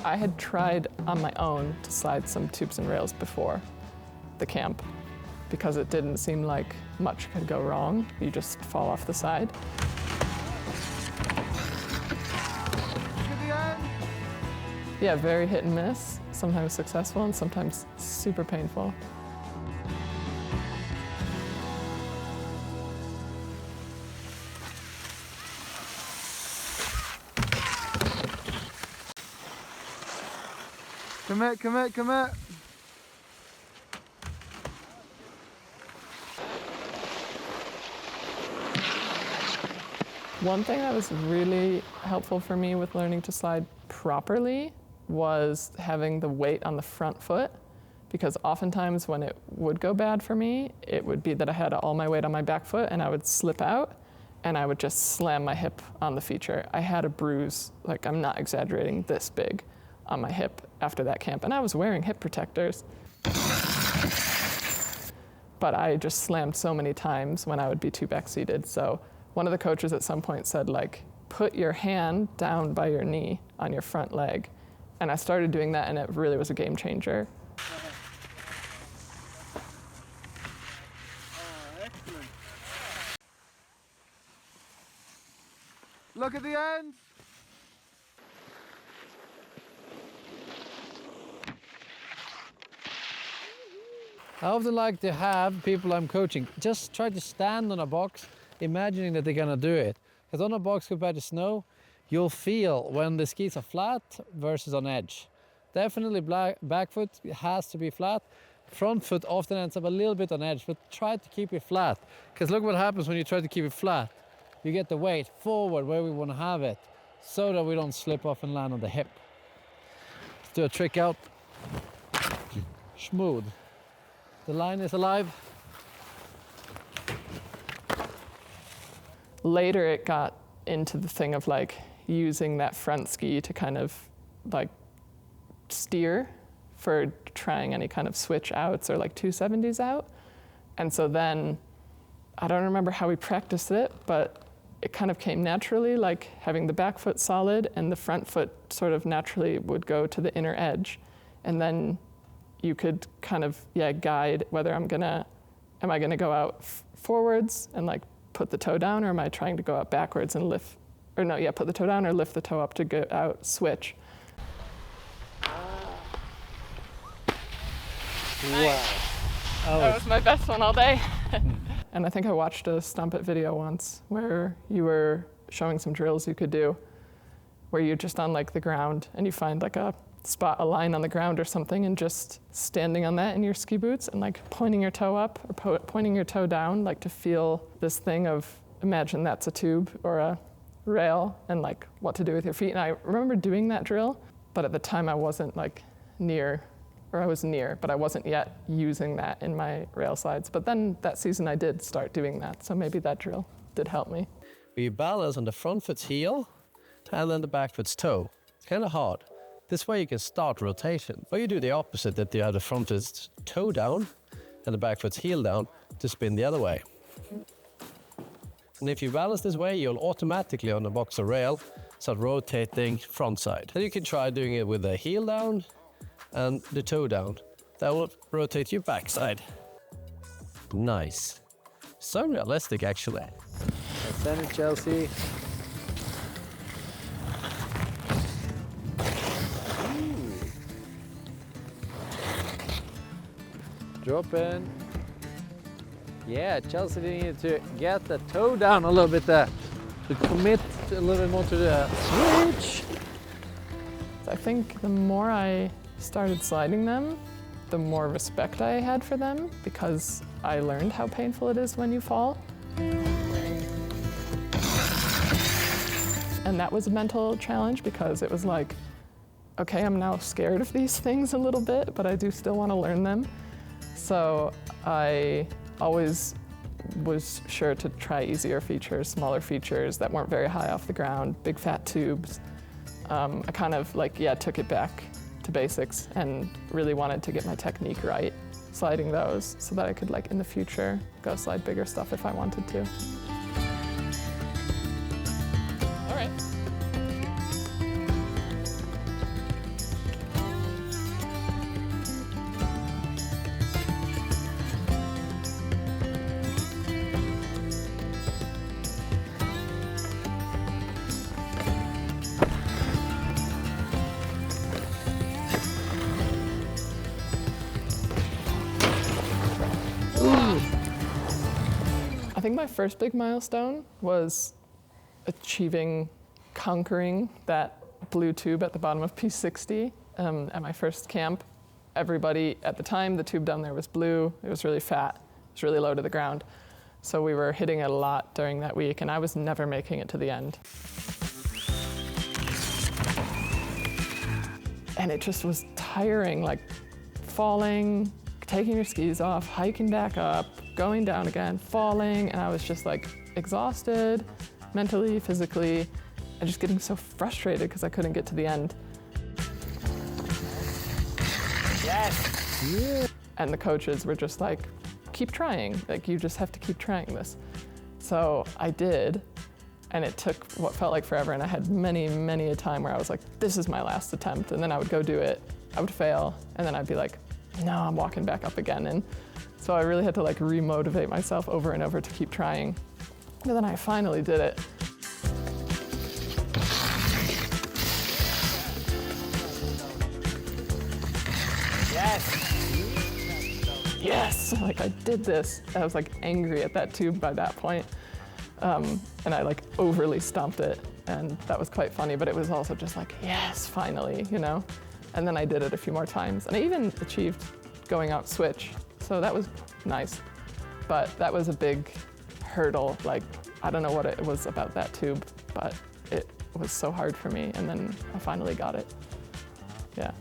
I had tried on my own to slide some tubes and rails before the camp because it didn't seem like much could go wrong. You just fall off the side. Yeah, very hit and miss, sometimes successful and sometimes super painful. Come here. One thing that was really helpful for me with learning to slide properly was having the weight on the front foot, because oftentimes when it would go bad for me, it would be that I had all my weight on my back foot and I would slip out and I would just slam my hip on the feature. I had a bruise, like I'm not exaggerating, this big on my hip after that camp, and I was wearing hip protectors. But I just slammed so many times when I would be too back-seated. So one of the coaches at some point said, like, put your hand down by your knee on your front leg. And I started doing that, and it really was a game changer. Excellent. Look at the end. I often like to have people I'm coaching just try to stand on a box, imagining that they're gonna do it. Because on a box compared to snow, you'll feel when the skis are flat versus on edge. Definitely back foot has to be flat. Front foot often ends up a little bit on edge, but try to keep it flat. Because look what happens when you try to keep it flat. You get the weight forward where we want to have it, so that we don't slip off and land on the hip. Let's do a trick out. Smooth. The line is alive. Later it got into the thing of like using that front ski to kind of like steer for trying any kind of switch outs or like 270s out. And so then, I don't remember how we practiced it, but it kind of came naturally, like having the back foot solid and the front foot sort of naturally would go to the inner edge. And then you could kind of, guide whether am I gonna go out forwards and like put the toe down, or am I trying to go out backwards and lift, put the toe down or lift the toe up to go out, switch. Wow. That was my best one all day. And I think I watched a Stomp It video once where you were showing some drills you could do where you're just on like the ground and you find like a line on the ground or something and just standing on that in your ski boots and like pointing your toe up or pointing your toe down, like to feel this thing of imagine that's a tube or a rail and like what to do with your feet. And I remember doing that drill, but at the time I wasn't like I was near, but I wasn't yet using that in my rail slides. But then that season I did start doing that, so maybe that drill did help me. You balance on the front foot's heel and then the back foot's toe. It's kind of hard. This way you can start rotation. Or you do the opposite, that you have the front foot's toe down and the back foot's heel down to spin the other way. And if you balance this way, you'll automatically on the box or rail start rotating front side. Then you can try doing it with the heel down and the toe down. That will rotate your backside. Nice. So realistic, actually. Send it, Chelsea. Drop in. Yeah, Chelsea needed to get the toe down a little bit there. To commit a little bit more to the switch. I think the more I started sliding them, the more respect I had for them because I learned how painful it is when you fall. And that was a mental challenge because it was like, okay, I'm now scared of these things a little bit, but I do still want to learn them. So I always was sure to try easier features, smaller features that weren't very high off the ground, big fat tubes. I kind of took it back to basics and really wanted to get my technique right, sliding those so that I could in the future go slide bigger stuff if I wanted to. All right. think my first big milestone was conquering that blue tube at the bottom of P60 at my first camp. Everybody, at the time, the tube down there was blue. It was really fat. It was really low to the ground. So we were hitting it a lot during that week, and I was never making it to the end. And it just was tiring, like falling, taking your skis off, hiking back up, going down again, falling, and I was just like exhausted, mentally, physically, and just getting so frustrated because I couldn't get to the end. Yes! Yeah. And the coaches were just like, keep trying, like you just have to keep trying this. So I did, and it took what felt like forever, and I had many, many a time where I was like, this is my last attempt, and then I would go do it, I would fail, and then I'd be like, no, I'm walking back up again. And so I really had to like re-motivate myself over and over to keep trying. And then I finally did it. Yes! Yes, like I did this. I was like angry at that tube by that point. And I like overly stomped it, and that was quite funny, but it was also just like, yes, finally, you know? And then I did it a few more times, and I even achieved going out switch, so that was nice. But that was a big hurdle, like, I don't know what it was about that tube, but it was so hard for me, and then I finally got it. Yeah.